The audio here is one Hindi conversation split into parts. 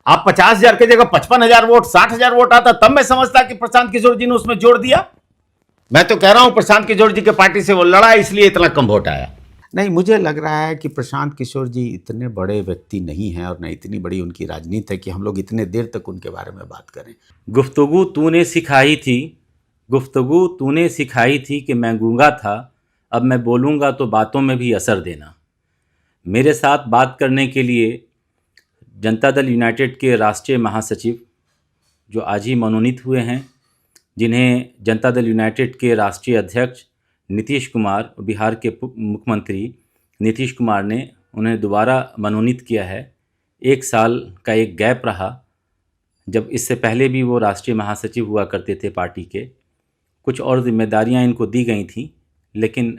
आप 50,000 की जगह 55,000 वोट, 60,000 वोट आता, तब मैं समझता कि प्रशांत किशोर जी ने उसमें जोड़ दिया। मैं तो कह रहा हूं प्रशांत किशोर जी के पार्टी से वो लड़ा, इसलिए इतना कम वोट आया। नहीं, मुझे लग रहा है कि प्रशांत किशोर जी इतने बड़े व्यक्ति नहीं हैं और न इतनी बड़ी उनकी राजनीति है कि हम लोग इतने देर तक उनके बारे में बात करें। गुफ्तगू तूने सिखाई थी, गुफ्तगू तूने सिखाई थी कि मैं गूंगा था, अब मैं बोलूँगा तो बातों में भी असर देना। मेरे साथ बात करने के लिए जनता दल यूनाइटेड के राष्ट्रीय महासचिव जो आज ही मनोनीत हुए हैं, जिन्हें जनता दल यूनाइटेड के राष्ट्रीय अध्यक्ष नीतीश कुमार, बिहार के मुख्यमंत्री नीतीश कुमार ने उन्हें दोबारा मनोनीत किया है। 1 साल का एक गैप रहा, जब इससे पहले भी वो राष्ट्रीय महासचिव हुआ करते थे पार्टी के। कुछ और जिम्मेदारियां इनको दी गई थी, लेकिन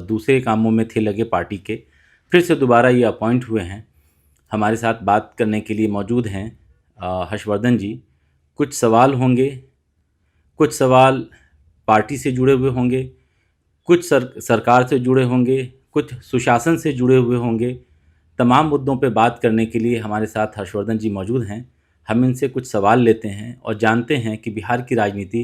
दूसरे कामों में थे लगे पार्टी के। फिर से दोबारा ये अपॉइंट हुए हैं। हमारे साथ बात करने के लिए मौजूद हैं हर्षवर्धन जी। कुछ सवाल होंगे, कुछ सवाल पार्टी से जुड़े हुए होंगे, कुछ सरकार से जुड़े होंगे, कुछ सुशासन से जुड़े हुए होंगे। तमाम मुद्दों पे बात करने के लिए हमारे साथ हर्षवर्धन जी मौजूद हैं। हम इनसे कुछ सवाल लेते हैं और जानते हैं कि बिहार की राजनीति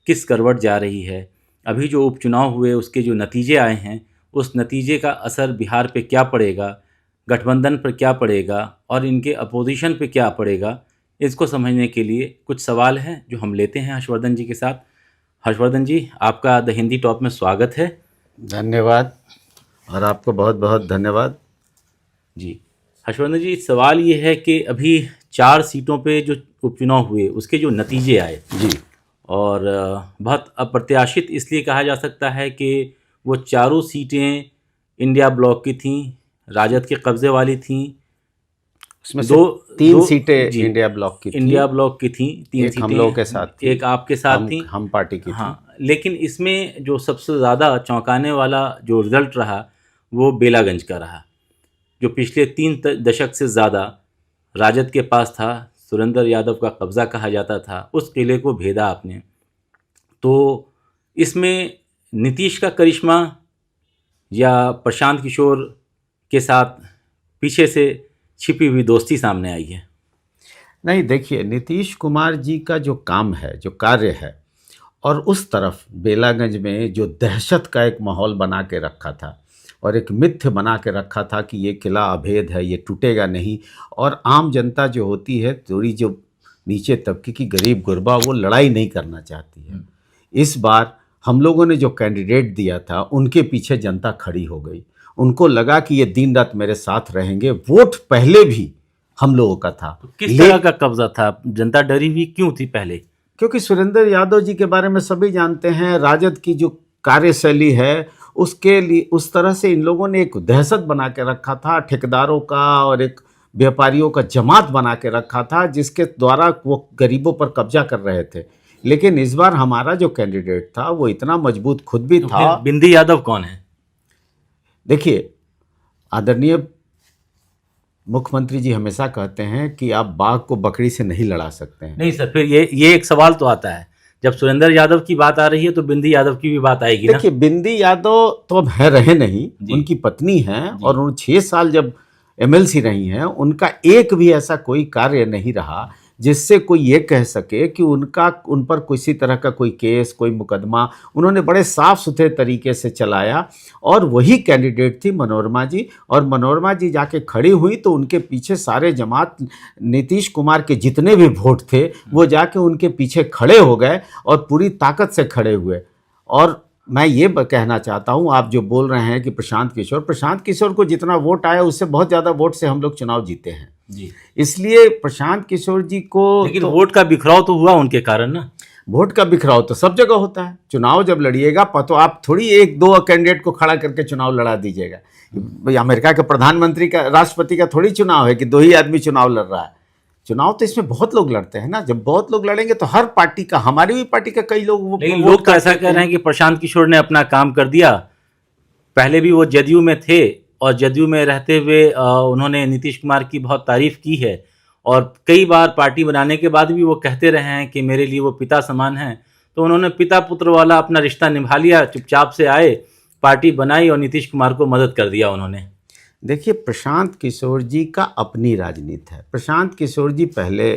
किस करवट जा रही है। अभी जो उपचुनाव हुए उसके जो नतीजे आए हैं, उस नतीजे का असर बिहार पे क्या पड़ेगा, गठबंधन पर क्या पड़ेगा और इनके अपोजिशन पे क्या पड़ेगा, इसको समझने के लिए कुछ सवाल हैं जो हम लेते हैं हर्षवर्धन जी के साथ। हर्षवर्धन जी, आपका द हिंदी टॉप में स्वागत है। धन्यवाद, और आपको बहुत बहुत धन्यवाद जी। हर्षवर्धन जी, सवाल ये है कि अभी 4 सीटों पे जो उपचुनाव हुए उसके जो नतीजे आए जी, और बहुत अप्रत्याशित इसलिए कहा जा सकता है कि वो चारों सीटें इंडिया ब्लॉक की थीं, राजद के कब्जे वाली थीं। उसमें से तीन सीटें जी, इंडिया ब्लॉक की थी। इंडिया ब्लॉक की थीं, 3 एक सीटें हम लोगों के साथ थी, एक आपके साथ थी, हम पार्टी की थी। हाँ, लेकिन इसमें जो सबसे ज़्यादा चौंकाने वाला जो रिज़ल्ट रहा वो बेलागंज का रहा, जो पिछले 3 दशक से ज़्यादा राजद के पास था। सुरेंद्र यादव का कब्ज़ा कहा जाता था, उस किले को भेदा आपने। तो इसमें नीतीश का करिश्मा या प्रशांत किशोर के साथ पीछे से छिपी हुई दोस्ती सामने आई है? नहीं, देखिए, नीतीश कुमार जी का जो काम है, जो कार्य है, और उस तरफ बेलागंज में जो दहशत का एक माहौल बना के रखा था और एक मिथ्य बना के रखा था कि ये किला अभेद है, ये टूटेगा नहीं, और आम जनता जो होती है, थोड़ी जो नीचे तबके की गरीब गुरबा, वो लड़ाई नहीं करना चाहती है। इस बार हम लोगों ने जो कैंडिडेट दिया था उनके पीछे जनता खड़ी हो गई। उनको लगा कि ये दिन रात मेरे साथ रहेंगे। वोट पहले भी हम लोगों का था। तो किस तरह का कब्जा था? जनता डरी हुई क्यों थी पहले? क्योंकि सुरेंद्र यादव जी के बारे में सभी जानते हैं, राजद की जो कार्यशैली है उसके लिए उस तरह से इन लोगों ने एक दहशत बना के रखा था, ठेकेदारों का और एक व्यापारियों का जमात बना के रखा था, जिसके द्वारा वो गरीबों पर कब्जा कर रहे थे। लेकिन इस बार हमारा जो कैंडिडेट था वो इतना मजबूत खुद भी था। बिंदी यादव कौन है? देखिए, आदरणीय मुख्यमंत्री जी हमेशा कहते हैं कि आप बाघ को बकरी से नहीं लड़ा सकते हैं। नहीं सर, फिर ये एक सवाल तो आता है, जब सुरेंद्र यादव की बात आ रही है तो बिंदी यादव की भी बात आएगी ना? देखिए, बिंदी यादव तो अब है रहे नहीं, उनकी पत्नी हैं और उन 6 साल जब एमएलसी रही हैं, उनका एक भी ऐसा कोई कार्य नहीं रहा जिससे कोई ये कह सके कि उन पर किसी तरह का कोई केस, कोई मुकदमा। उन्होंने बड़े साफ सुथरे तरीके से चलाया और वही कैंडिडेट थी मनोरमा जी। और मनोरमा जी जाके खड़ी हुई तो उनके पीछे सारे जमात, नीतीश कुमार के जितने भी वोट थे वो जाके उनके पीछे खड़े हो गए और पूरी ताकत से खड़े हुए। और मैं ये कहना चाहता हूँ, आप जो बोल रहे हैं कि प्रशांत किशोर को जितना वोट आया उससे बहुत ज़्यादा वोट से हम लोग चुनाव जीते हैं जी। इसलिए प्रशांत किशोर जी को, लेकिन वोट का बिखराव तो हुआ उनके कारण ना। वोट का बिखराव तो सब जगह होता है। चुनाव जब लड़िएगा तो आप थोड़ी 1-2 कैंडिडेट को खड़ा करके चुनाव लड़ा दीजिएगा। अमेरिका के प्रधानमंत्री का, राष्ट्रपति का थोड़ी चुनाव है कि 2 ही आदमी चुनाव लड़ रहा है। चुनाव तो इसमें बहुत लोग लड़ते हैं ना। जब बहुत लोग लड़ेंगे तो हर पार्टी का, हमारी भी पार्टी का कई लोग। लेकिन लोग तो ऐसा कह रहे हैं कि प्रशांत किशोर ने अपना काम कर दिया। पहले भी वो जदयू में थे और जदयू में रहते हुए उन्होंने नीतीश कुमार की बहुत तारीफ की है और कई बार पार्टी बनाने के बाद भी वो कहते रहे हैं कि मेरे लिए वो पिता समान हैं। तो उन्होंने पिता पुत्र वाला अपना रिश्ता निभा लिया, चुपचाप से आए, पार्टी बनाई और नीतीश कुमार को मदद कर दिया उन्होंने। देखिए, प्रशांत किशोर जी का अपनी राजनीति है। प्रशांत किशोर जी पहले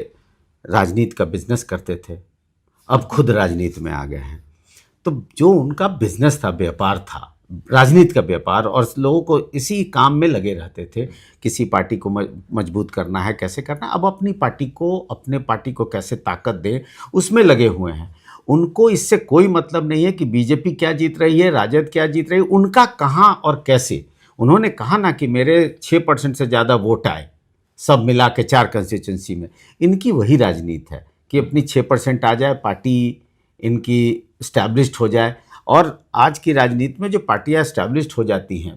राजनीति का बिजनेस करते थे, अब खुद राजनीति में आ गए हैं। तो जो उनका बिजनेस था, व्यापार था, राजनीति का व्यापार, और लोगों को इसी काम में लगे रहते थे। किसी पार्टी को मजबूत करना है, कैसे करना, अब अपनी पार्टी को, अपने पार्टी को कैसे ताकत दें, उसमें लगे हुए हैं। उनको इससे कोई मतलब नहीं है कि बीजेपी क्या जीत रही है, राजद क्या जीत रही है, उनका कहाँ और कैसे। उन्होंने कहा ना कि मेरे 6% से ज़्यादा वोट आए, सब मिला के 4 कंस्टिट्यूंसी में। इनकी वही राजनीति है कि अपनी 6% आ जाए, पार्टी इनकी इस्टेब्लिश्ड हो जाए। और आज की राजनीति में जो पार्टियां इस्टेब्लिश्ड हो जाती हैं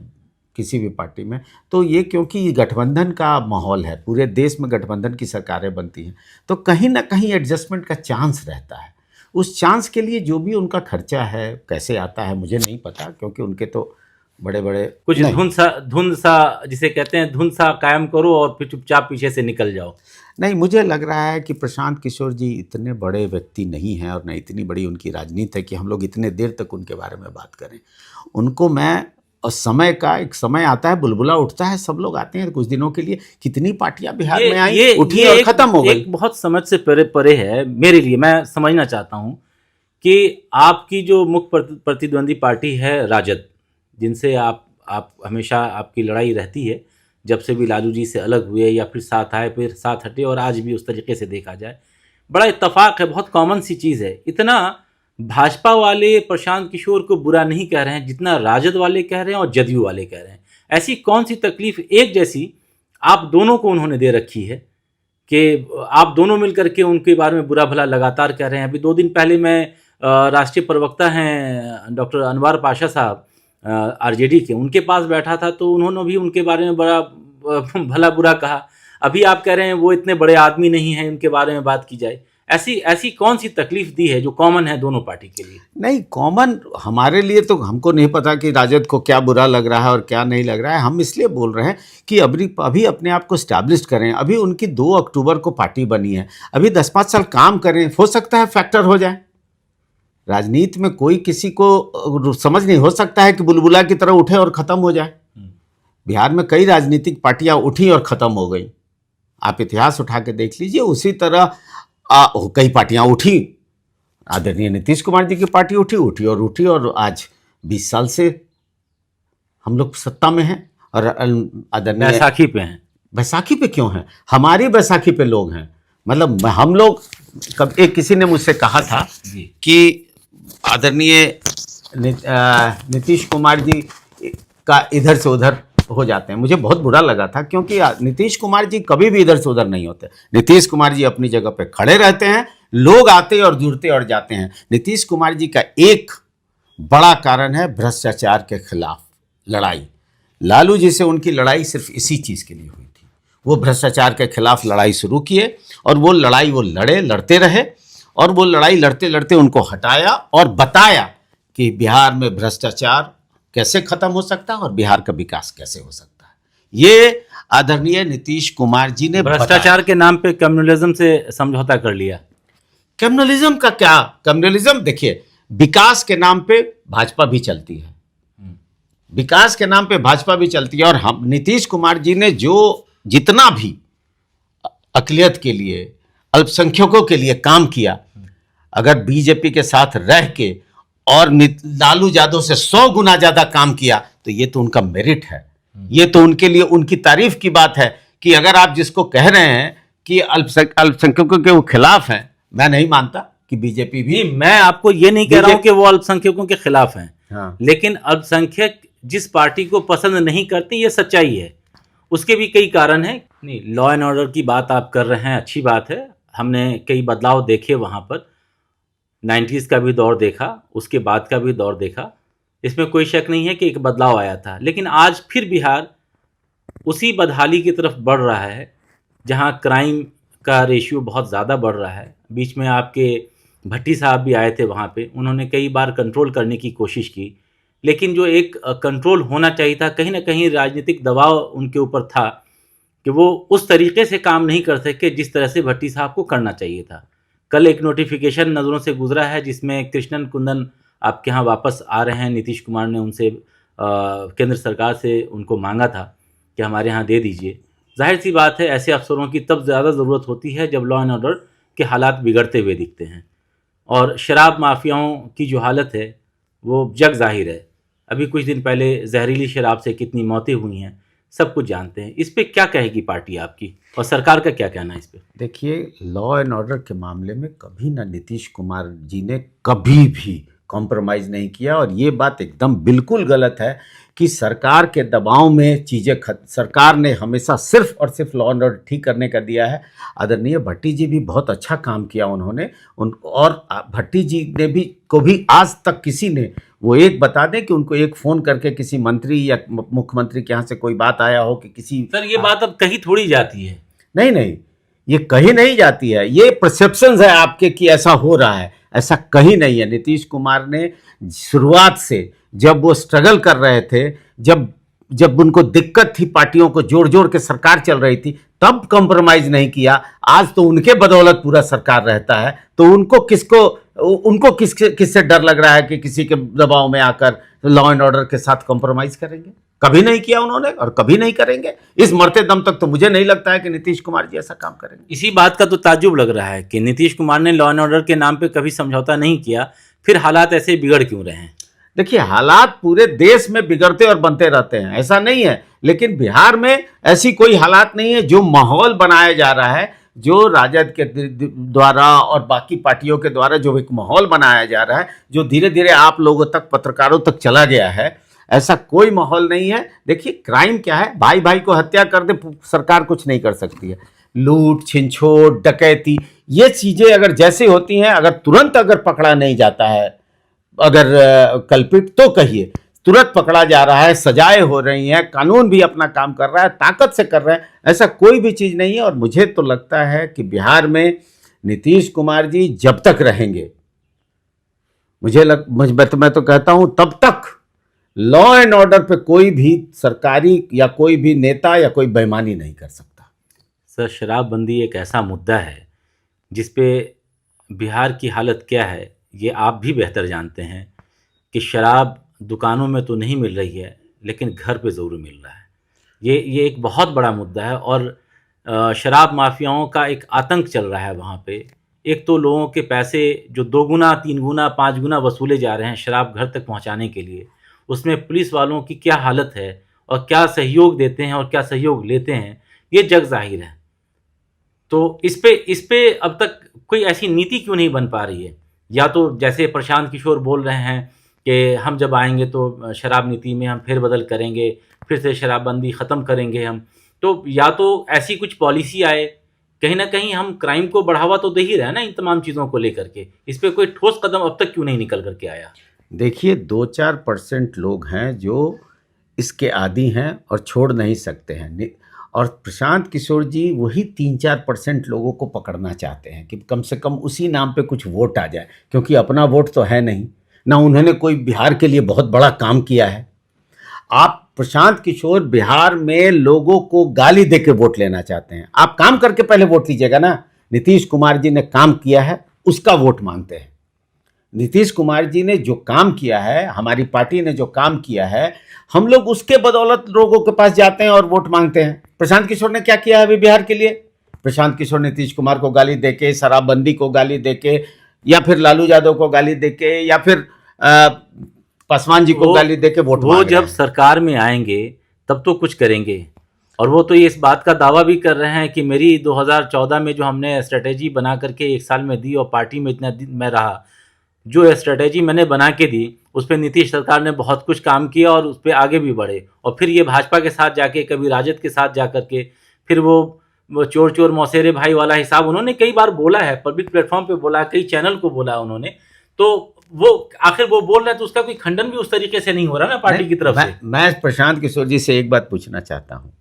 किसी भी पार्टी में, तो ये क्योंकि गठबंधन का माहौल है, पूरे देश में गठबंधन की सरकारें बनती हैं, तो कहीं ना कहीं एडजस्टमेंट का चांस रहता है। उस चांस के लिए जो भी उनका खर्चा है, कैसे आता है मुझे नहीं पता, क्योंकि उनके तो बड़े बड़े कुछ धुंध सा जिसे कहते हैं, धुंध सा कायम करो और फिर चुपचाप पीछे से निकल जाओ। नहीं, मुझे लग रहा है कि प्रशांत किशोर जी इतने बड़े व्यक्ति नहीं हैं, और न इतनी बड़ी उनकी राजनीति है कि हम लोग इतने देर तक उनके बारे में बात करें। उनको मैं, और समय का एक समय आता है, बुलबुला उठता है, सब लोग आते हैं कुछ दिनों के लिए। कितनी पार्टियां बिहार में आई, उठी और खत्म हो गई। एक बहुत समझ से परे है मेरे लिए। मैं समझना चाहता हूं कि आपकी जो मुख्य प्रतिद्वंदी पार्टी है राजद, जिनसे आप हमेशा आपकी लड़ाई रहती है, जब से भी लालू जी से अलग हुए या फिर साथ आए फिर साथ हटे, और आज भी उस तरीके से देखा जाए बड़ा इत्तेफाक है, बहुत कॉमन सी चीज़ है। इतना भाजपा वाले प्रशांत किशोर को बुरा नहीं कह रहे हैं जितना राजद वाले कह रहे हैं और जदयू वाले कह रहे हैं। ऐसी कौन सी तकलीफ एक जैसी आप दोनों को उन्होंने दे रखी है कि आप दोनों मिलकर के उनके बारे में बुरा भला लगातार कह रहे हैं। अभी 2 दिन पहले मैं राष्ट्रीय प्रवक्ता हैं डॉक्टर अनवर पाशा साहब आरजेडी के, उनके पास बैठा था, तो उन्होंने भी उनके बारे में बड़ा भला बुरा कहा। अभी आप कह रहे हैं वो इतने बड़े आदमी नहीं हैं, उनके बारे में बात की जाए। ऐसी कौन सी तकलीफ दी है जो कॉमन है दोनों पार्टी के लिए? नहीं, कॉमन हमारे लिए तो हमको नहीं पता कि राजद को क्या बुरा लग रहा है और क्या नहीं लग रहा है। हम इसलिए बोल रहे हैं कि अभी अपने आप को स्टैब्लिश करें। अभी उनकी 2 अक्टूबर को पार्टी बनी है, अभी 10-5 साल काम करें, हो सकता है फैक्टर हो जाए। राजनीति में कोई किसी को समझ नहीं हो सकता है कि बुलबुला की तरह उठे और ख़त्म हो जाए। बिहार में कई राजनीतिक पार्टियां उठी और ख़त्म हो गई, आप इतिहास उठा के देख लीजिए। उसी तरह कई पार्टियां उठी, आदरणीय नीतीश कुमार जी की पार्टी उठी और आज 20 साल से हम लोग सत्ता में हैं, और आदरणीय बैसाखी पे हैं। बैसाखी पे क्यों हैं? हमारी बैसाखी पे लोग हैं। मतलब हम लोग, कब एक किसी ने मुझसे कहा था कि आदरणीय नीतीश कुमार जी का इधर से उधर हो जाते हैं। मुझे बहुत बुरा लगा था, क्योंकि नीतीश कुमार जी कभी भी इधर से उधर नहीं होते। नीतीश कुमार जी अपनी जगह पे खड़े रहते हैं, लोग आते और जुड़ते और जाते हैं। नीतीश कुमार जी का एक बड़ा कारण है भ्रष्टाचार के खिलाफ लड़ाई। लालू जी से उनकी लड़ाई सिर्फ इसी चीज़ के लिए हुई थी। वो भ्रष्टाचार के खिलाफ लड़ाई शुरू किए, और वो लड़ाई वो लड़ते रहे, और वो लड़ाई लड़ते लड़ते उनको हटाया और बताया कि बिहार में भ्रष्टाचार कैसे खत्म हो सकता है और बिहार का विकास कैसे हो सकता है। ये आदरणीय नीतीश कुमार जी ने भ्रष्टाचार के नाम पे कम्युनलिज्म से समझौता कर लिया। कम्युनलिज्म का क्या? कम्युनलिज्म देखिए, विकास के नाम पे भाजपा भी चलती है, विकास के नाम पे भाजपा भी चलती है। और हम, नीतीश कुमार जी ने जो जितना भी अक़लियत के लिए, अल्पसंख्यकों के लिए काम किया, अगर बीजेपी के साथ रह के और लालू यादव से 100 गुना ज़्यादा काम किया, तो ये तो उनका मेरिट है। ये तो उनके लिए उनकी तारीफ की बात है कि अगर आप जिसको कह रहे हैं कि अल्पसंख्यकों के वो खिलाफ हैं, मैं नहीं मानता कि बीजेपी भी। मैं आपको ये नहीं कह रहा हूं कि वो अल्पसंख्यकों के खिलाफ हैं, हाँ। लेकिन अल्पसंख्यक जिस पार्टी को पसंद नहीं करते, ये सच्चाई है। उसके भी कई कारण हैं। नहीं, लॉ एंड ऑर्डर की बात आप कर रहे हैं, अच्छी बात है। हमने कई बदलाव देखे वहाँ पर, 90s का भी दौर देखा, उसके बाद का भी दौर देखा, इसमें कोई शक नहीं है कि एक बदलाव आया था। लेकिन आज फिर बिहार उसी बदहाली की तरफ बढ़ रहा है, जहाँ क्राइम का रेशियो बहुत ज़्यादा बढ़ रहा है। बीच में आपके भट्टी साहब भी आए थे वहाँ पे, उन्होंने कई बार कंट्रोल करने की कोशिश की, लेकिन जो एक कंट्रोल होना चाहिए था, कहीं ना कहीं राजनीतिक दबाव उनके ऊपर था कि वो उस तरीके से काम नहीं कर सके जिस तरह से भट्टी साहब को करना चाहिए था। कल एक नोटिफिकेशन नज़रों से गुजरा है जिसमें कृष्णन कुंदन आपके यहाँ वापस आ रहे हैं। नीतीश कुमार ने उनसे केंद्र सरकार से उनको मांगा था कि हमारे यहाँ दे दीजिए। जाहिर सी बात है, ऐसे अफसरों की तब ज़्यादा ज़रूरत होती है जब लॉ एंड ऑर्डर के हालात बिगड़ते हुए दिखते हैं। और शराब माफियाओं की जो हालत है वो जग जाहिर है। अभी कुछ दिन पहले जहरीली शराब से कितनी मौतें हुई हैं, सब कुछ जानते हैं। इस पे क्या कहेगी पार्टी आपकी, और सरकार का क्या कहना है इस पे? देखिए, लॉ एंड ऑर्डर के मामले में कभी ना नीतीश कुमार जी ने कभी भी कॉम्प्रोमाइज़ नहीं किया, और ये बात एकदम बिल्कुल गलत है कि सरकार के दबाव में चीज़ें सरकार ने हमेशा सिर्फ और सिर्फ लॉ एंड ऑर्डर ठीक करने का दिया है। आदरणीय भट्टी जी भी बहुत अच्छा काम किया उन्होंने, और भट्टी जी ने भी को भी आज तक किसी ने, वो एक बता दें कि उनको एक फ़ोन करके किसी मंत्री या मुख्यमंत्री के यहाँ से कोई बात आया हो कि किसी। सर, ये बात अब कहीं थोड़ी जाती है। नहीं नहीं, ये कहीं नहीं जाती है, ये परसेप्शंस है आपके कि ऐसा हो रहा है, ऐसा कहीं नहीं है। नीतीश कुमार ने शुरुआत से, जब वो स्ट्रगल कर रहे थे, जब जब उनको दिक्कत थी, पार्टियों को जोड़ जोड़ के सरकार चल रही थी, तब कॉम्प्रोमाइज नहीं किया। आज तो उनके बदौलत पूरा सरकार रहता है, तो उनको किससे डर लग रहा है कि किसी के दबाव में आकर लॉ एंड ऑर्डर के साथ कॉम्प्रोमाइज करेंगे? कभी नहीं किया उन्होंने और कभी नहीं करेंगे। इस मरते दम तक तो मुझे नहीं लगता है कि नीतीश कुमार जी ऐसा काम करेंगे। इसी बात का तो ताज्जुब लग रहा है कि नीतीश कुमार ने लॉ एंड ऑर्डर के नाम पे कभी समझौता नहीं किया, फिर हालात ऐसे बिगड़ क्यों रहे हैं? देखिए, हालात पूरे देश में बिगड़ते और बनते रहते हैं, ऐसा नहीं है, लेकिन बिहार में ऐसी कोई हालात नहीं है। जो माहौल बनाया जा रहा है, जो राजद के द्वारा और बाकी पार्टियों के द्वारा जो एक माहौल बनाया जा रहा है, जो धीरे धीरे आप लोगों तक, पत्रकारों तक चला गया है, ऐसा कोई माहौल नहीं है। देखिए, क्राइम क्या है, भाई भाई को हत्या कर दे, सरकार कुछ नहीं कर सकती है। लूट, छिनछोड़, डकैती, ये चीज़ें अगर जैसे होती हैं, अगर तुरंत अगर पकड़ा नहीं जाता है, अगर कल्पित, तो कहिए तुरंत पकड़ा जा रहा है, सजाएं हो रही हैं, कानून भी अपना काम कर रहा है, ताकत से कर रहा है, ऐसा कोई भी चीज़ नहीं है। और मुझे तो लगता है कि बिहार में नीतीश कुमार जी जब तक रहेंगे, मैं तो कहता हूं तब तक लॉ एंड ऑर्डर पे कोई भी सरकारी या कोई भी नेता या कोई बेईमानी नहीं कर सकता। सर, शराबबंदी एक ऐसा मुद्दा है जिस पे बिहार की हालत क्या है ये आप भी बेहतर जानते हैं कि शराब दुकानों में तो नहीं मिल रही है, लेकिन घर पे ज़रूर मिल रहा है। ये एक बहुत बड़ा मुद्दा है, और शराब माफियाओं का एक आतंक चल रहा है वहाँ पे। एक तो लोगों के पैसे जो 2 गुना, 3 गुना, 5 गुना वसूले जा रहे हैं शराब घर तक पहुँचाने के लिए, उसमें पुलिस वालों की क्या हालत है और क्या सहयोग देते हैं और क्या सहयोग लेते हैं, ये जग जाहिर है। तो इस पे अब तक कोई ऐसी नीति क्यों नहीं बन पा रही है? या तो जैसे प्रशांत किशोर बोल रहे हैं कि हम जब आएंगे तो शराब नीति में हम फेरबदल करेंगे, फिर से शराबबंदी ख़त्म करेंगे हम, तो या तो ऐसी कुछ पॉलिसी आए। कहीं ना कहीं हम क्राइम को बढ़ावा तो दे ही रहे हैं ना इन तमाम चीज़ों को लेकर के। इस पर कोई ठोस कदम अब तक क्यों नहीं निकल करके आया? देखिए, 2-4% लोग हैं जो इसके आदी हैं और छोड़ नहीं सकते हैं, और प्रशांत किशोर जी वही 3-4% लोगों को पकड़ना चाहते हैं कि कम से कम उसी नाम पे कुछ वोट आ जाए, क्योंकि अपना वोट तो है नहीं ना, उन्होंने कोई बिहार के लिए बहुत बड़ा काम किया है। आप प्रशांत किशोर बिहार में लोगों को गाली दे के वोट लेना चाहते हैं। आप काम करके पहले वोट लीजिएगा ना। नीतीश कुमार जी ने काम किया है, उसका वोट मांगते हैं। नीतीश कुमार जी ने जो काम किया है, हमारी पार्टी ने जो काम किया है, हम लोग उसके बदौलत लोगों के पास जाते हैं और वोट मांगते हैं। प्रशांत किशोर ने क्या किया है अभी बिहार के लिए? प्रशांत किशोर नीतीश कुमार को गाली देके, शराबबंदी को गाली देके, या फिर लालू यादव को गाली देके, या फिर पासवान जी को गाली देके वोट मांग रहे हैं। जब सरकार में आएंगे तब तो कुछ करेंगे, और वो तो इस बात का दावा भी कर रहे हैं कि मेरी 2014 में जो हमने स्ट्रेटेजी बना करके 1 साल में दी और पार्टी में इतना दिन मैं रहा, जो स्ट्रेटेजी मैंने बना के दी उस पर नीतीश सरकार ने बहुत कुछ काम किया और उस पर आगे भी बढ़े। और फिर ये भाजपा के साथ जाके, कभी राजद के साथ जा करके, फिर वो चोर चोर मौसेरे भाई वाला हिसाब उन्होंने कई बार बोला है, पब्लिक प्लेटफॉर्म पे बोला है, कई चैनल को बोला है उन्होंने। तो वो आखिर वो बोल रहे हैं तो उसका कोई खंडन भी उस तरीके से नहीं हो रहा ना पार्टी की तरफ से। मैं प्रशांत किशोर जी से एक बात पूछना चाहता हूँ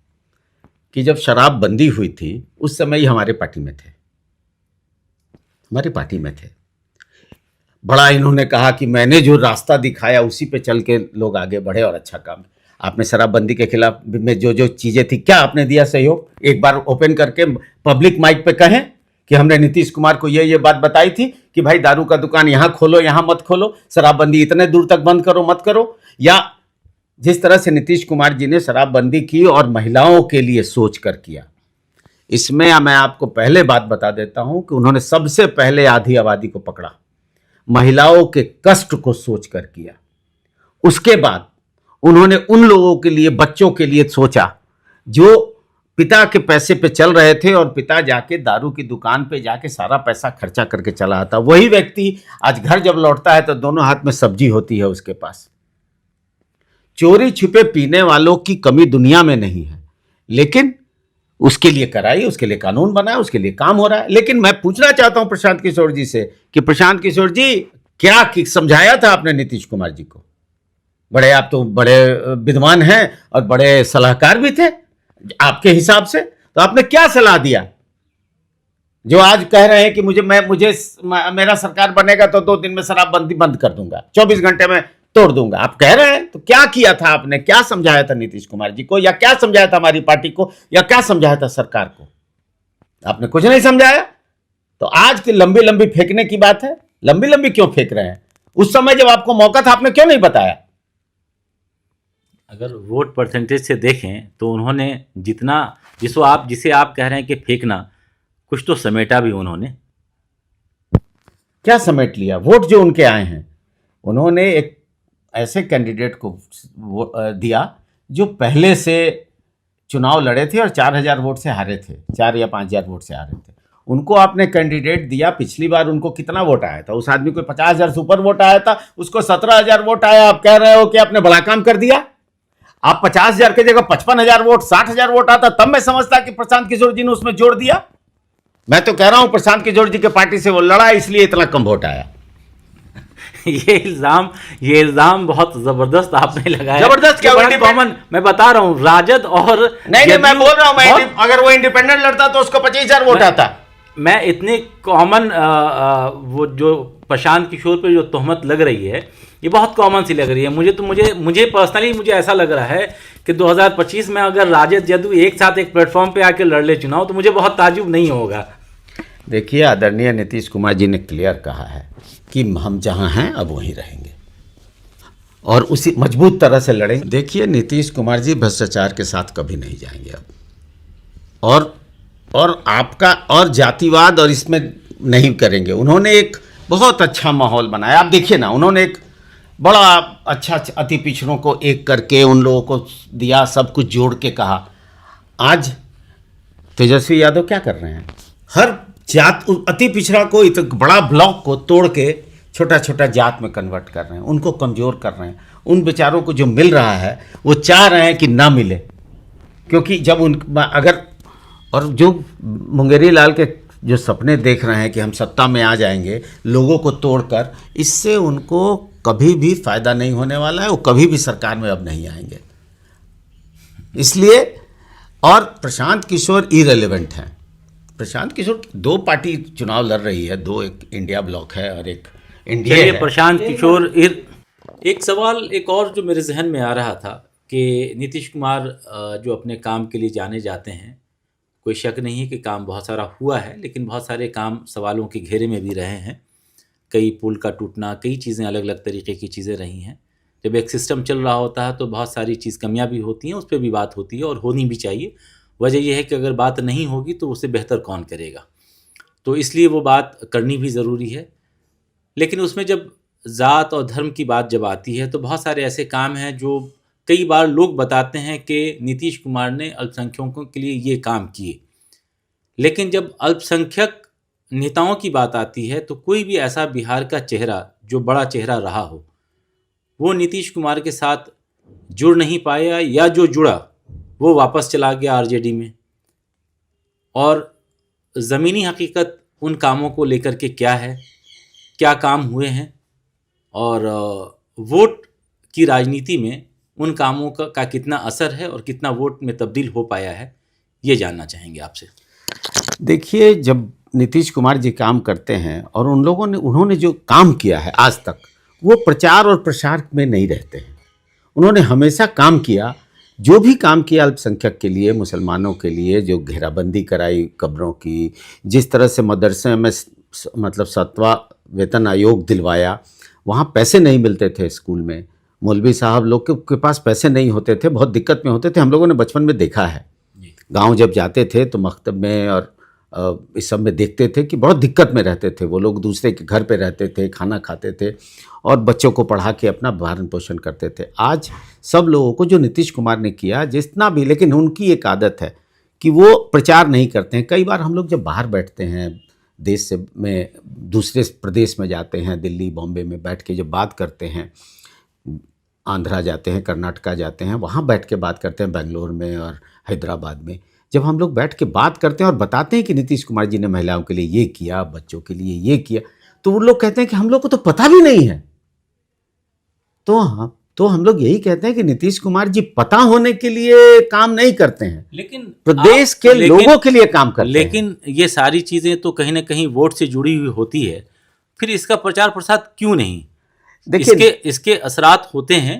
कि जब शराबबंदी हुई थी उस समय ही हमारे पार्टी में थे, बड़ा इन्होंने कहा कि मैंने जो रास्ता दिखाया उसी पे चल के लोग आगे बढ़े और अच्छा काम। आपने शराबबंदी के खिलाफ में जो जो चीज़ें थी, क्या आपने दिया सहयोग? एक बार ओपन करके पब्लिक माइक पे कहें कि हमने नीतीश कुमार को ये बात बताई थी कि भाई दारू का दुकान यहाँ खोलो, यहाँ मत खोलो, शराबबंदी इतने दूर तक बंद करो, मत करो। या जिस तरह से नीतीश कुमार जी ने शराबबंदी की और महिलाओं के लिए सोच कर किया, इसमें मैं आपको पहले बात बता देता हूं कि उन्होंने सबसे पहले आधी आबादी को पकड़ा, महिलाओं के कष्ट को सोच कर किया। उसके बाद उन्होंने उन लोगों के लिए, बच्चों के लिए सोचा जो पिता के पैसे पे चल रहे थे और पिता जाके दारू की दुकान पे जाके सारा पैसा खर्चा करके चला आता। वही व्यक्ति आज घर जब लौटता है तो दोनों हाथ में सब्जी होती है उसके पास। चोरी छिपे पीने वालों की कमी दुनिया में नहीं है, लेकिन उसके लिए कराई, उसके लिए कानून बनाया, उसके लिए काम हो रहा है। लेकिन मैं पूछना चाहता हूं प्रशांत किशोर जी से कि प्रशांत किशोर जी, क्या समझाया था आपने नीतीश कुमार जी को? बड़े, आप तो बड़े विद्वान हैं और बड़े सलाहकार भी थे आपके हिसाब से, तो आपने क्या सलाह दिया जो आज कह रहे हैं कि मुझे मेरा सरकार बनेगा तो 2 दिन में शराबबंदी बंद कर दूंगा, 24 घंटे में तोड़ दूंगा, आप कह रहे हैं? तो क्या किया था आपने, क्या समझाया था नीतीश कुमार जी को, या क्या समझाया था हमारी पार्टी को, या क्या समझाया था सरकार को? आपने कुछ नहीं समझाया। तो आज की लंबी लंबी फेंकने की बात है, लंबी लंबी क्यों फेंक रहे हैं? उस समय जब आपको मौका था आपने क्यों नहीं बताया? अगर वोट परसेंटेज से देखें तो उन्होंने जितना, जिसे आप कह रहे हैं कि फेंकना, कुछ तो समेटा भी उन्होंने। क्या समेट लिया? वोट जो उनके आए हैं, उन्होंने एक ऐसे कैंडिडेट को दिया जो पहले से चुनाव लड़े थे और 4,000 वोट से हारे थे, 4 या 5,000 वोट से हारे थे। उनको आपने कैंडिडेट दिया। पिछली बार उनको कितना वोट आया था? उस आदमी को 50,000 से ऊपर वोट आया था, उसको 17,000 वोट आया। आप कह रहे हो कि आपने बड़ा काम कर दिया। आप 50,000 की जगह 55,000 वोट, 60,000 वोट आता, तब मैं समझता कि प्रशांत किशोर जी ने उसमें जोड़ दिया। मैं तो कह रहा हूं प्रशांत किशोर जी के पार्टी से वो लड़ा, इसलिए इतना कम वोट आया। ये इल्जाम बहुत जबरदस्त आपने लगाया। जबरदस्त क्या? कॉमन, मैं बता रहा हूँ, राजद और नहीं, मैं बोल रहा हूं, अगर वो इंडिपेंडेंट लड़ता तो उसको 25,000 वोट आता। मैं इतने कॉमन, वो जो प्रशांत किशोर पे जो तोहमत लग रही है, ये बहुत कॉमन सी लग रही है। मुझे पर्सनली मुझे ऐसा लग रहा है कि 2025 में अगर राजद जदयू एक साथ एक प्लेटफॉर्म पे आके लड़ ले चुनाव, तो मुझे बहुत ताज्जुब नहीं होगा। देखिए, आदरणीय नीतीश कुमार जी ने क्लियर कहा है कि हम जहां हैं अब वहीं रहेंगे और उसी मजबूत तरह से लड़ेंगे। देखिए, नीतीश कुमार जी भ्रष्टाचार के साथ कभी नहीं जाएंगे अब, और आपका और जातिवाद और इसमें नहीं करेंगे। उन्होंने एक बहुत अच्छा माहौल बनाया। आप देखिए ना, उन्होंने एक बड़ा अच्छा अति पिछड़ों को एक करके उन लोगों को दिया, सब कुछ जोड़ के कहा। आज तेजस्वी यादव क्या कर रहे हैं? हर जात, अति पिछड़ा को, इतना बड़ा ब्लॉक को तोड़ के छोटा छोटा जात में कन्वर्ट कर रहे हैं, उनको कमज़ोर कर रहे हैं। उन बेचारों को जो मिल रहा है वो चाह रहे हैं कि ना मिले, क्योंकि जब अगर, और जो मुंगेरी लाल के जो सपने देख रहे हैं कि हम सत्ता में आ जाएंगे लोगों को तोड़कर, इससे उनको कभी भी फायदा नहीं होने वाला है। वो कभी भी सरकार में अब नहीं आएंगे। इसलिए, और प्रशांत किशोर इरेलीवेंट हैं। प्रशांत किशोर, 2 पार्टी चुनाव लड़ रही है, 2, एक इंडिया ब्लॉक है और एक इंडिया है। प्रशांत किशोर, एक सवाल एक और जो मेरे जहन में आ रहा था कि नीतीश कुमार जो अपने काम के लिए जाने जाते हैं, कोई शक नहीं है कि काम बहुत सारा हुआ है, लेकिन बहुत सारे काम सवालों के घेरे में भी रहे हैं। कई पुल का टूटना, कई चीज़ें अलग अलग तरीके की चीज़ें रही हैं। जब एक सिस्टम चल रहा होता है तो बहुत सारी चीज़ कमियां भी होती हैं, उस पर भी बात होती है और होनी भी चाहिए। वजह यह है कि अगर बात नहीं होगी तो उसे बेहतर कौन करेगा, तो इसलिए वो बात करनी भी ज़रूरी है। लेकिन उसमें जब ज़ात और धर्म की बात जब आती है तो बहुत सारे ऐसे काम हैं जो कई बार लोग बताते हैं कि नीतीश कुमार ने अल्पसंख्यकों के लिए ये काम किए, लेकिन जब अल्पसंख्यक नेताओं की बात आती है तो कोई भी ऐसा बिहार का चेहरा जो बड़ा चेहरा रहा हो, वो नीतीश कुमार के साथ जुड़ नहीं पाया, या जो जुड़ा वो वापस चला गया आरजेडी में। और ज़मीनी हकीकत उन कामों को लेकर के क्या है, क्या काम हुए हैं, और वोट की राजनीति में उन कामों का कितना असर है और कितना वोट में तब्दील हो पाया है, ये जानना चाहेंगे आपसे। देखिए, जब नीतीश कुमार जी काम करते हैं और उन्होंने जो काम किया है आज तक, वो प्रचार और प्रसार में नहीं रहते हैं। उन्होंने हमेशा काम किया, जो भी काम किया अल्पसंख्यक के लिए, मुसलमानों के लिए, जो घेराबंदी कराई कब्रों की, जिस तरह से मदरसे में मतलब 7वां वेतन आयोग दिलवाया, वहाँ पैसे नहीं मिलते थे स्कूल में, मौलवी साहब लोग के पास पैसे नहीं होते थे, बहुत दिक्कत में होते थे। हम लोगों ने बचपन में देखा है, गांव जब जाते थे तो मकतब में और इस सब में देखते थे कि बहुत दिक्कत में रहते थे वो लोग, दूसरे के घर पे रहते थे, खाना खाते थे और बच्चों को पढ़ा के अपना भरण पोषण करते थे। आज सब लोगों को जो नीतीश कुमार ने किया जितना भी, लेकिन उनकी एक आदत है कि वो प्रचार नहीं करते हैं। कई बार हम लोग जब बाहर बैठते हैं, देश से में दूसरे प्रदेश में जाते हैं, दिल्ली बॉम्बे में बैठ के जब बात करते हैं, आंध्रा जाते हैं, कर्नाटका जाते हैं, वहाँ बैठ के बात करते हैं, बेंगलोर में और हैदराबाद में जब हम लोग बैठ के बात करते हैं और बताते हैं कि नीतीश कुमार जी ने महिलाओं के लिए ये किया, बच्चों के लिए ये किया, तो वो लोग कहते हैं कि हम लोग को तो पता भी नहीं है। तो हम लोग यही कहते हैं कि नीतीश कुमार जी पता होने के लिए काम नहीं करते हैं, लेकिन प्रदेश के लोगों के लिए काम करते हैं। लेकिन ये सारी चीजें तो कहीं ना कहीं वोट से जुड़ी हुई होती है, फिर इसका प्रचार प्रसार क्यों नहीं? देखिए, इसके असरात होते हैं,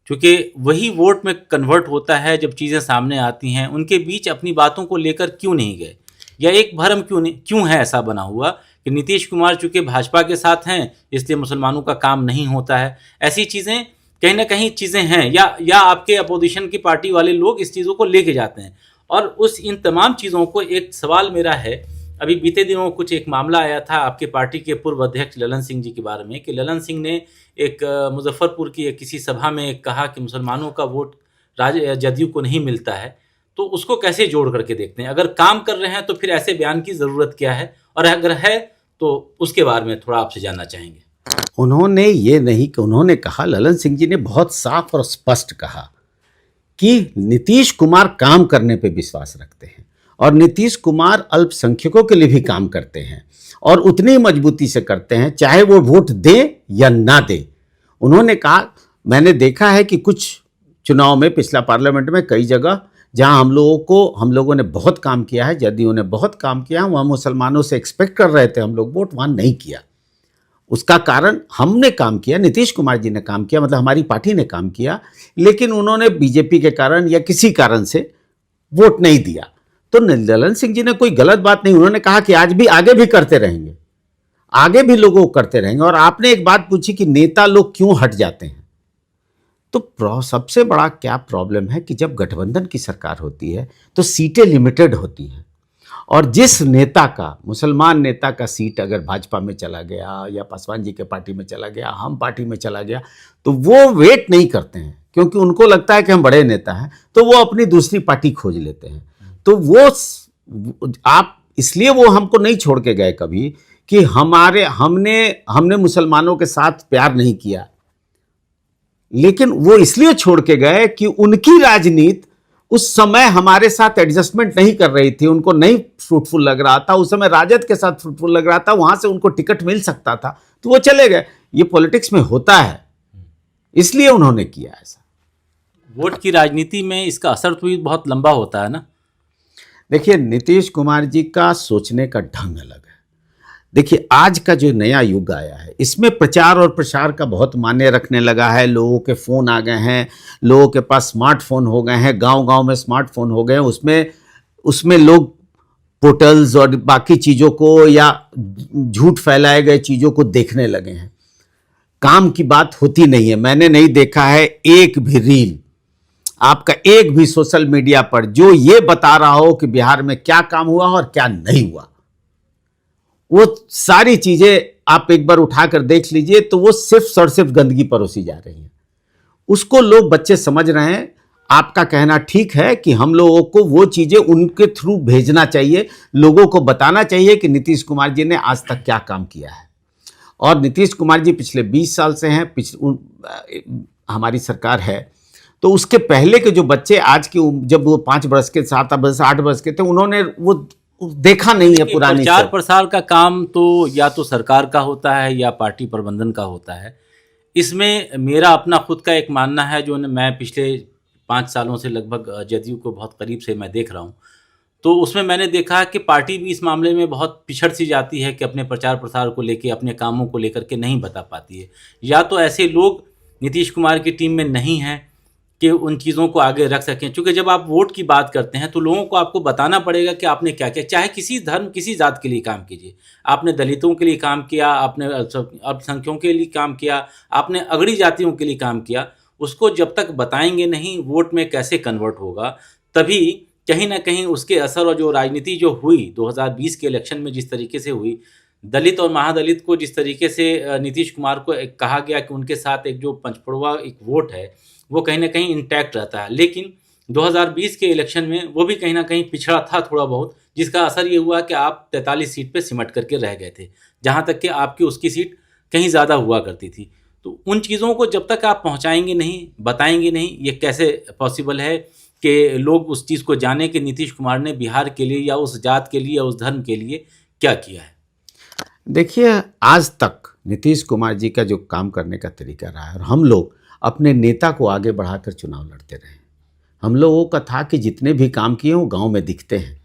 क्योंकि वही वोट में कन्वर्ट होता है जब चीज़ें सामने आती हैं। उनके बीच अपनी बातों को लेकर क्यों नहीं गए, या एक भ्रम क्यों है ऐसा बना हुआ कि नीतीश कुमार चूंकि भाजपा के साथ हैं इसलिए मुसलमानों का काम नहीं होता है? ऐसी चीज़ें कहीं ना कहीं चीज़ें हैं, या आपके अपोजिशन की पार्टी वाले लोग इस चीज़ों को लेके जाते हैं। और उस इन तमाम चीज़ों को, एक सवाल मेरा है, अभी बीते दिनों कुछ एक मामला आया था आपके पार्टी के पूर्व अध्यक्ष ललन सिंह जी के बारे में, कि ललन सिंह ने एक मुजफ्फरपुर की एक किसी सभा में कहा कि मुसलमानों का वोट जदयू को नहीं मिलता है। तो उसको कैसे जोड़ करके देखते हैं? अगर काम कर रहे हैं तो फिर ऐसे बयान की ज़रूरत क्या है, और अगर है तो उसके बारे में थोड़ा आपसे जानना चाहेंगे। उन्होंने ये नहीं कि उन्होंने कहा, ललन सिंह जी ने बहुत साफ और स्पष्ट कहा कि नीतीश कुमार काम करने पे विश्वास रखते हैं और नीतीश कुमार अल्पसंख्यकों के लिए भी काम करते हैं और उतनी मजबूती से करते हैं चाहे वो वोट दे या ना दे। उन्होंने कहा, मैंने देखा है कि कुछ चुनाव में, पिछला पार्लियामेंट में कई जगह जहां हम लोगों ने बहुत काम किया है, जदयू ने बहुत काम किया है, वहाँ मुसलमानों से एक्सपेक्ट कर रहे थे हम लोग वोट, वहाँ नहीं किया। उसका कारण हमने काम किया, नीतीश कुमार जी ने काम किया, मतलब हमारी पार्टी ने काम किया, लेकिन उन्होंने बीजेपी के कारण या किसी कारण से वोट नहीं दिया। तो ललन सिंह जी ने कोई गलत बात नहीं, उन्होंने कहा कि आज भी आगे भी करते रहेंगे, आगे भी लोगों को करते रहेंगे। और आपने एक बात पूछी कि नेता लोग क्यों हट जाते हैं, तो सबसे बड़ा क्या प्रॉब्लम है कि जब गठबंधन की सरकार होती है तो सीटें लिमिटेड होती हैं, और जिस नेता का, मुसलमान नेता का सीट अगर भाजपा में चला गया या पासवान जी के पार्टी में चला गया, हम पार्टी में चला गया, तो वो वेट नहीं करते हैं, क्योंकि उनको लगता है कि हम बड़े नेता हैं, तो वो अपनी दूसरी पार्टी खोज लेते हैं। तो वो आप, इसलिए वो हमको नहीं छोड़ के गए कभी कि हमने मुसलमानों के साथ प्यार नहीं किया, लेकिन वो इसलिए छोड़ के गए कि उनकी राजनीति उस समय हमारे साथ एडजस्टमेंट नहीं कर रही थी, उनको नहीं फ्रूटफुल लग रहा था। उस समय राजद के साथ फ्रूटफुल लग रहा था, वहां से उनको टिकट मिल सकता था, तो वो चले गए। ये पॉलिटिक्स में होता है, इसलिए उन्होंने किया ऐसा। वोट की राजनीति में इसका असर तो भी बहुत लंबा होता है ना। देखिए, नीतीश कुमार जी का सोचने का ढंग अलग है। देखिए, आज का जो नया युग आया है, इसमें प्रचार और प्रसार का बहुत मायने रखने लगा है। लोगों के फ़ोन आ गए हैं, लोगों के पास स्मार्टफोन हो गए हैं, गांव-गांव में स्मार्टफोन हो गए हैं। उसमें लोग पोर्टल्स और बाकी चीज़ों को या झूठ फैलाए गए चीज़ों को देखने लगे हैं। काम की बात होती नहीं है। मैंने नहीं देखा है एक भी रील आपका, एक भी सोशल मीडिया पर जो ये बता रहा हो कि बिहार में क्या काम हुआ और क्या नहीं हुआ। वो सारी चीजें आप एक बार उठाकर देख लीजिए, तो वो सिर्फ और सिर्फ गंदगी परोसी जा रही है। उसको लोग, बच्चे समझ रहे हैं। आपका कहना ठीक है कि हम लोगों को वो चीजें उनके थ्रू भेजना चाहिए, लोगों को बताना चाहिए कि नीतीश कुमार जी ने आज तक क्या काम किया है। और नीतीश कुमार जी पिछले 20 साल से हैं, हमारी सरकार है, तो उसके पहले के जो बच्चे आज की, जब वो 5 वर्ष के, 7 वर्ष, 8 वर्ष के थे, उन्होंने वो देखा नहीं है पुरानी। प्रचार प्रसार का काम तो या तो सरकार का होता है या पार्टी प्रबंधन का होता है। इसमें मेरा अपना खुद का एक मानना है, जो मैं पिछले 5 सालों से लगभग जदयू को बहुत करीब से मैं देख रहा हूँ, तो उसमें मैंने देखा कि पार्टी भी इस मामले में बहुत पिछड़ सी जाती है कि अपने प्रचार प्रसार को लेके, अपने कामों को लेकर के नहीं बता पाती है। या तो ऐसे लोग नीतीश कुमार की टीम में नहीं हैं, कि उन चीज़ों को आगे रख सकें। क्योंकि जब आप वोट की बात करते हैं तो लोगों को आपको बताना पड़ेगा कि आपने क्या किया, चाहे किसी धर्म किसी जात के लिए काम कीजिए। आपने दलितों के लिए काम किया, आपने अल्पसंख्यकों के लिए काम किया, आपने अगड़ी जातियों के लिए काम किया, उसको जब तक बताएंगे नहीं वोट में कैसे कन्वर्ट होगा, तभी कहीं ना कहीं उसके असर। और जो राजनीति जो हुई 2020 के इलेक्शन में जिस तरीके से हुई, दलित और महादलित को जिस तरीके से नीतीश कुमार को कहा गया कि उनके साथ एक जो पंचपड़वा एक वोट है वो कहीं ना कहीं इंटैक्ट रहता है, लेकिन 2020 के इलेक्शन में वो भी कहीं ना कहीं पिछड़ा था थोड़ा बहुत, जिसका असर ये हुआ कि आप 43 सीट पे सिमट करके रह गए थे, जहाँ तक कि आपकी उसकी सीट कहीं ज़्यादा हुआ करती थी। तो उन चीज़ों को जब तक आप पहुँचाएंगे नहीं, बताएंगे नहीं, ये कैसे पॉसिबल है कि लोग उस चीज़ को जाने कि नीतीश कुमार ने बिहार के लिए या उस जात के लिए या उस धर्म के लिए क्या किया है। देखिए, आज तक नीतीश कुमार जी का जो काम करने का तरीका रहा है, और हम लोग अपने नेता को आगे बढ़ाकर चुनाव लड़ते रहे। हम लोगों का था कि जितने भी काम किए वो गांव में दिखते हैं।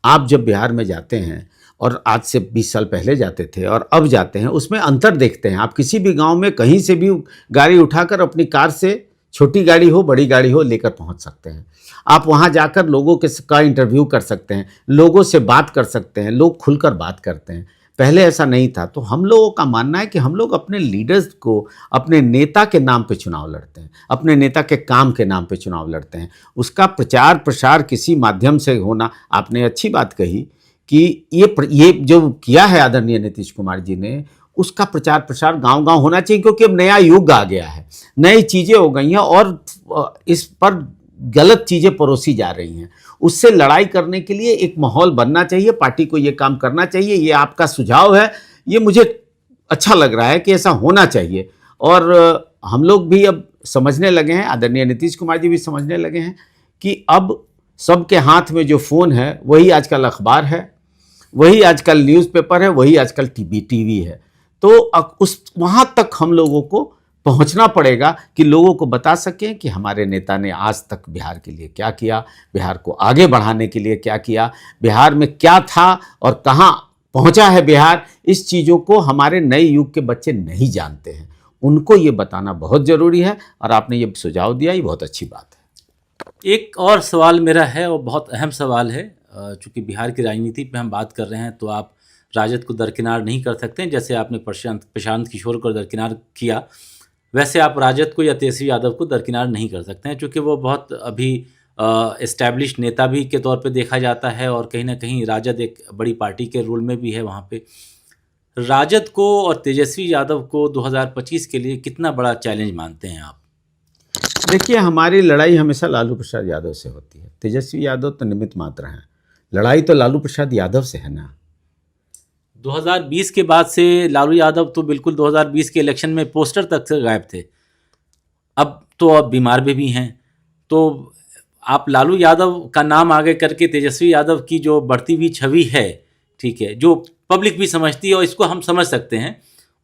आप जब बिहार में जाते हैं और आज से 20 साल पहले जाते थे और अब जाते हैं, उसमें अंतर देखते हैं। आप किसी भी गांव में कहीं से भी गाड़ी उठाकर अपनी कार से, छोटी गाड़ी हो बड़ी गाड़ी हो, लेकर पहुंच सकते हैं। आप वहां जाकर लोगों का इंटरव्यू कर सकते हैं, लोगों से बात कर सकते हैं, लोग खुलकर बात करते हैं। पहले ऐसा नहीं था। तो हम लोगों का मानना है कि हम लोग अपने लीडर्स को, अपने नेता के नाम पे चुनाव लड़ते हैं, अपने नेता के काम के नाम पे चुनाव लड़ते हैं। उसका प्रचार प्रसार किसी माध्यम से होना, आपने अच्छी बात कही कि ये जो किया है आदरणीय नीतीश कुमार जी ने, उसका प्रचार प्रसार गांव-गांव होना चाहिए, क्योंकि अब नया युग आ गया है, नई चीज़ें हो गई हैं और इस पर गलत चीज़ें परोसी जा रही हैं। उससे लड़ाई करने के लिए एक माहौल बनना चाहिए, पार्टी को ये काम करना चाहिए। ये आपका सुझाव है, ये मुझे अच्छा लग रहा है कि ऐसा होना चाहिए। और हम लोग भी अब समझने लगे हैं, आदरणीय नीतीश कुमार जी भी समझने लगे हैं कि अब सबके हाथ में जो फ़ोन है वही आजकल अखबार है, वही आजकल न्यूज़पेपर है, वही आजकल टीवी है। तो उस वहाँ तक हम लोगों को पहुंचना पड़ेगा कि लोगों को बता सकें कि हमारे नेता ने आज तक बिहार के लिए क्या किया, बिहार को आगे बढ़ाने के लिए क्या किया, बिहार में क्या था और कहाँ पहुंचा है बिहार। इस चीज़ों को हमारे नए युग के बच्चे नहीं जानते हैं, उनको ये बताना बहुत ज़रूरी है। और आपने ये सुझाव दिया, ये बहुत अच्छी बात है। एक और सवाल मेरा है और बहुत अहम सवाल है। चूँकि बिहार की राजनीति पे हम बात कर रहे हैं तो आप राजद को दरकिनार नहीं कर सकते। जैसे आपने प्रशांत किशोर को दरकिनार किया, वैसे आप राजद को या तेजस्वी यादव को दरकिनार नहीं कर सकते हैं, क्योंकि वो बहुत अभी एस्टैब्लिश्ड नेता भी के तौर पे देखा जाता है और कहीं ना कहीं राजद एक बड़ी पार्टी के रोल में भी है वहाँ पे। राजद को और तेजस्वी यादव को 2025 के लिए कितना बड़ा चैलेंज मानते हैं आप? देखिए, हमारी लड़ाई हमेशा लालू प्रसाद यादव से होती है। तेजस्वी यादव तो निमित्त मात्र हैं, लड़ाई तो लालू प्रसाद यादव से है ना। 2020 के बाद से लालू यादव तो बिल्कुल 2020 के इलेक्शन में पोस्टर तक से गायब थे। अब तो अब बीमार भी हैं। तो आप लालू यादव का नाम आगे करके तेजस्वी यादव की जो बढ़ती हुई छवि है, ठीक है, जो पब्लिक भी समझती है और इसको हम समझ सकते हैं,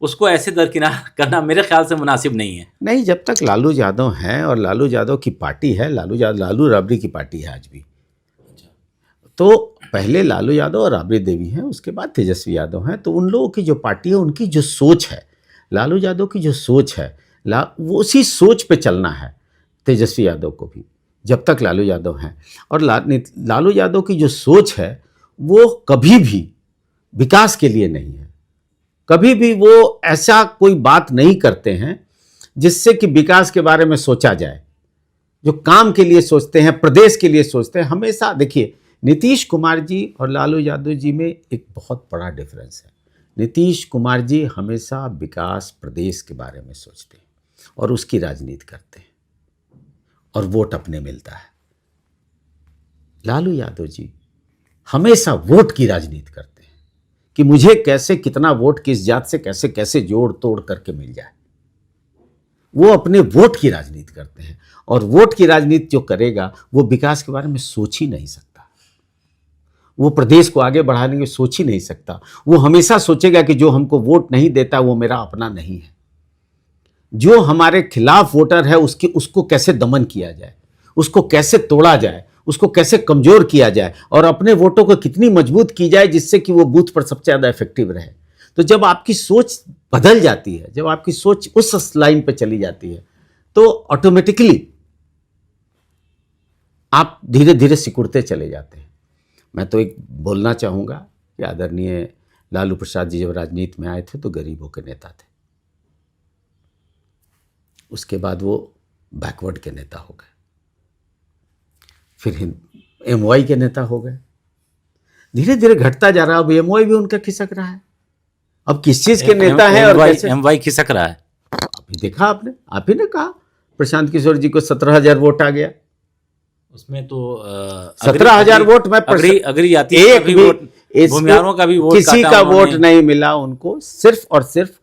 उसको ऐसे दरकिनार करना मेरे ख्याल से मुनासिब नहीं है। नहीं, जब तक लालू यादव हैं और लालू यादव की पार्टी है, लालू राबड़ी की पार्टी है आज भी। तो पहले लालू यादव और राबड़ी देवी हैं, उसके बाद तेजस्वी यादव हैं। तो उन लोगों की जो पार्टी है, उनकी जो सोच है, लालू यादव की जो सोच है, वो उसी सोच पे चलना है तेजस्वी यादव को भी, जब तक लालू यादव हैं। और लालू यादव की जो सोच है वो कभी भी विकास के लिए नहीं है। कभी भी वो ऐसा कोई बात नहीं करते हैं जिससे कि विकास के बारे में सोचा जाए। जो काम के लिए सोचते हैं, प्रदेश के लिए सोचते हैं। हमेशा देखिए, नीतीश कुमार जी और लालू यादव जी में एक बहुत बड़ा डिफरेंस है। नीतीश कुमार जी हमेशा विकास, प्रदेश के बारे में सोचते हैं और उसकी राजनीति करते हैं और वोट अपने मिलता है। लालू यादव जी हमेशा वोट की राजनीति करते हैं कि मुझे कैसे, कितना वोट किस जात से कैसे कैसे जोड़ तोड़ करके मिल जाए। वो अपने वोट की राजनीति करते हैं और वोट की राजनीति जो करेगा वो विकास के बारे में सोच ही नहीं सकता, वो प्रदेश को आगे बढ़ाने की सोच ही नहीं सकता। वो हमेशा सोचेगा कि जो हमको वोट नहीं देता वो मेरा अपना नहीं है। जो हमारे खिलाफ वोटर है उसको कैसे दमन किया जाए, उसको कैसे तोड़ा जाए, उसको कैसे कमजोर किया जाए और अपने वोटों को कितनी मजबूत की जाए जिससे कि वो बूथ पर सबसे ज़्यादा इफेक्टिव रहे। तो जब आपकी सोच बदल जाती है, जब आपकी सोच उस लाइन पर चली जाती है, तो ऑटोमेटिकली आप धीरे धीरे सिकुड़ते चले जाते हैं। मैं तो एक बोलना चाहूँगा कि आदरणीय लालू प्रसाद जी जब राजनीति में आए थे तो गरीबों के नेता थे, उसके बाद वो बैकवर्ड के नेता हो गए, फिर एमवाई के नेता हो गए, धीरे धीरे घटता जा रहा है। अब एमवाई भी उनका खिसक रहा है। अब किस चीज के नेता है और कैसे एमवाई खिसक रहा है। अभी देखा आपने, आप ही ने कहा प्रशांत किशोर जी को 17,000 वोट आ गया। उसमें तो 17,000 वोट में अगरी आती एक भी भी भूमिहारों का भी वोट किसी का वोट नहीं मिला उनको, सिर्फ और सिर्फ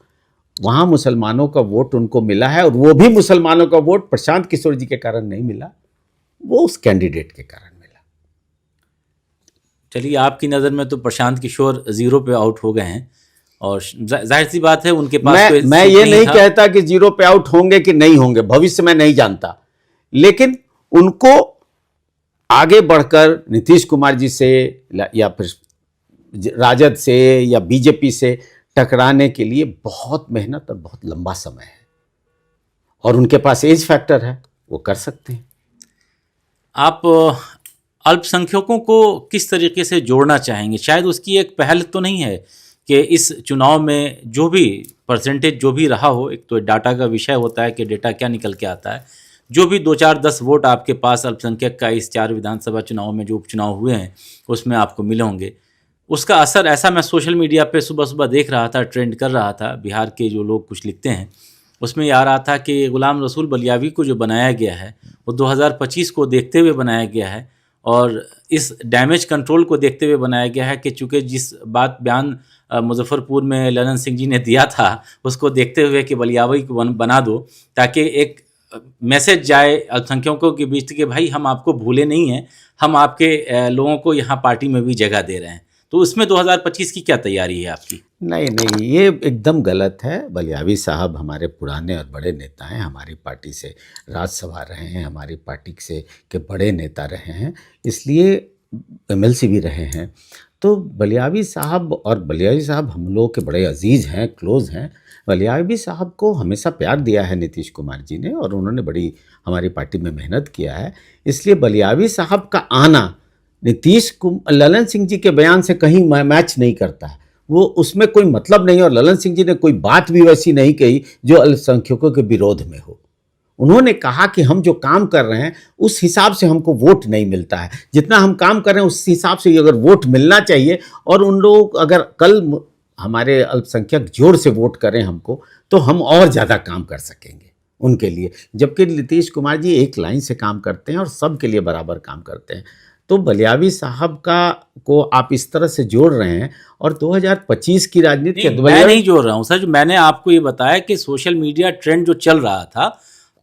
वहां मुसलमानों का वोट उनको मिला है, और वो भी मुसलमानों का वोट प्रशांत किशोर जी के कारण नहीं मिला, वो उस कैंडिडेट के कारण मिला। चलिए, आपकी नज़र में तो प्रशांत किशोर 0 पे आउट हो गए हैं, और जाहिर सी बात है उनके पास मैं ये नहीं कहता कि 0 पे आउट होंगे कि नहीं होंगे, भविष्य में नहीं जानता, लेकिन उनको आगे बढ़कर नीतीश कुमार जी से या फिर राजद से या बीजेपी से टकराने के लिए बहुत मेहनत और बहुत लंबा समय है, और उनके पास एज फैक्टर है, वो कर सकते हैं। आप अल्पसंख्यकों को किस तरीके से जोड़ना चाहेंगे? शायद उसकी एक पहल तो नहीं है कि इस चुनाव में जो भी परसेंटेज जो भी रहा हो, एक तो डाटा का विषय होता है कि डेटा क्या निकल के आता है, जो भी 2, 4, 10 वोट आपके पास अल्पसंख्यक का इस 4 विधानसभा चुनाव में जो उपचुनाव हुए हैं उसमें आपको मिले होंगे, उसका असर ऐसा मैं सोशल मीडिया पे सुबह सुबह देख रहा था, ट्रेंड कर रहा था, बिहार के जो लोग कुछ लिखते हैं उसमें ये आ रहा था कि गुलाम रसूल बलियावी को जो बनाया गया है वो 2025 को देखते हुए बनाया गया है, और इस डैमेज कंट्रोल को देखते हुए बनाया गया है कि चूँकि जिस बात बयान मुजफ्फरपुर में ललन सिंह जी ने दिया था उसको देखते हुए कि बलियावी को बना दो, ताकि एक मैसेज जाए अल्पसंख्यकों के बीच कि भाई हम आपको भूले नहीं हैं, हम आपके लोगों को यहाँ पार्टी में भी जगह दे रहे हैं। तो उसमें 2025 की क्या तैयारी है आपकी? नहीं, ये एकदम गलत है। बलियावी साहब हमारे पुराने और बड़े नेता हैं, हमारी पार्टी से राज्यसभा रहे हैं, हमारी पार्टी से के बड़े नेता रहे हैं, इसलिए एमएलसी भी रहे हैं। तो बलियावी साहब हम लोग के बड़े अजीज़ हैं, क्लोज़ हैं। बलियावी साहब को हमेशा प्यार दिया है नीतीश कुमार जी ने, और उन्होंने बड़ी हमारी पार्टी में मेहनत किया है, इसलिए बलियावी साहब का आना ललन सिंह जी के बयान से कहीं मैच नहीं करता है, वो उसमें कोई मतलब नहीं। और ललन सिंह जी ने कोई बात भी वैसी नहीं कही जो अल्पसंख्यकों के विरोध में हो। उन्होंने कहा कि हम जो काम कर रहे हैं उस हिसाब से हमको वोट नहीं मिलता है, जितना हम काम कर रहे हैं उस हिसाब से अगर वोट मिलना चाहिए, और उन लोग अगर कल हमारे अल्पसंख्यक जोर से वोट करें हमको, तो हम और ज़्यादा काम कर सकेंगे उनके लिए। जबकि नीतीश कुमार जी एक लाइन से काम करते हैं और सबके लिए बराबर काम करते हैं। तो बलियावी साहब को आप इस तरह से जोड़ रहे हैं, और 2025 की राजनीति मैं नहीं जोड़ रहा हूँ सर, मैंने आपको ये बताया कि सोशल मीडिया ट्रेंड जो चल रहा था,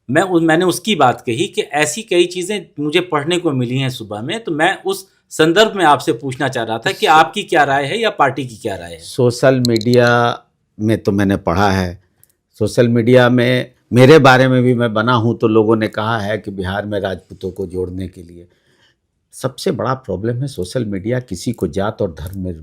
मैंने उसकी बात कही कि ऐसी कई चीज़ें मुझे पढ़ने को मिली हैं सुबह में, तो मैं उस संदर्भ में आपसे पूछना चाह रहा था कि आपकी क्या राय है या पार्टी की क्या राय है। सोशल मीडिया में तो मैंने पढ़ा है, सोशल मीडिया में मेरे बारे में भी मैं बना हूँ, तो लोगों ने कहा है कि बिहार में राजपूतों को जोड़ने के लिए। सबसे बड़ा प्रॉब्लम है सोशल मीडिया किसी को जात और धर्म में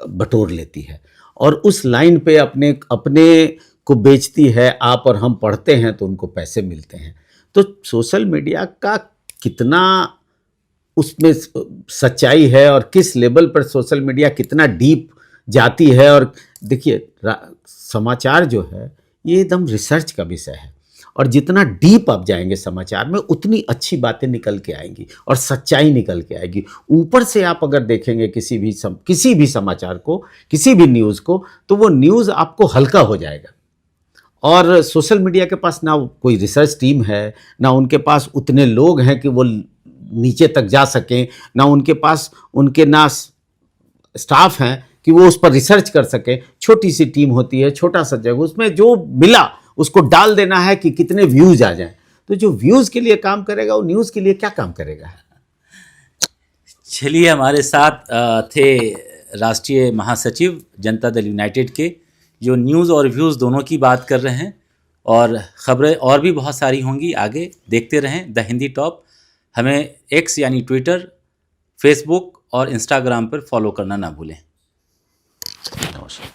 बटोर लेती है, और उस लाइन पे अपने को बेचती है। आप और हम पढ़ते हैं तो उनको पैसे मिलते हैं। तो सोशल मीडिया का कितना उसमें सच्चाई है, और किस लेवल पर सोशल मीडिया कितना डीप जाती है। और देखिए, समाचार जो है ये एकदम रिसर्च का विषय है, और जितना डीप आप जाएंगे समाचार में उतनी अच्छी बातें निकल के आएंगी और सच्चाई निकल के आएगी। ऊपर से आप अगर देखेंगे किसी भी समाचार को, किसी भी न्यूज़ को, तो वो न्यूज़ आपको हल्का हो जाएगा। और सोशल मीडिया के पास ना कोई रिसर्च टीम है, ना उनके पास उतने लोग हैं कि वो नीचे तक जा सकें, ना उनके पास ना स्टाफ हैं कि वो उस पर रिसर्च कर सकें। छोटी सी टीम होती है, छोटा सा जगह, उसमें जो मिला उसको डाल देना है कि कितने व्यूज़ आ जाएं। तो जो व्यूज़ के लिए काम करेगा वो न्यूज़ के लिए क्या काम करेगा। चलिए, हमारे साथ थे राष्ट्रीय महासचिव जनता दल यूनाइटेड के, जो न्यूज़ और व्यूज़ दोनों की बात कर रहे हैं, और ख़बरें और भी बहुत सारी होंगी। आगे देखते रहें द हिंदी टॉप। हमें एक्स यानी ट्विटर, फेसबुक और इंस्टाग्राम पर फॉलो करना ना भूलें। नमस्कार।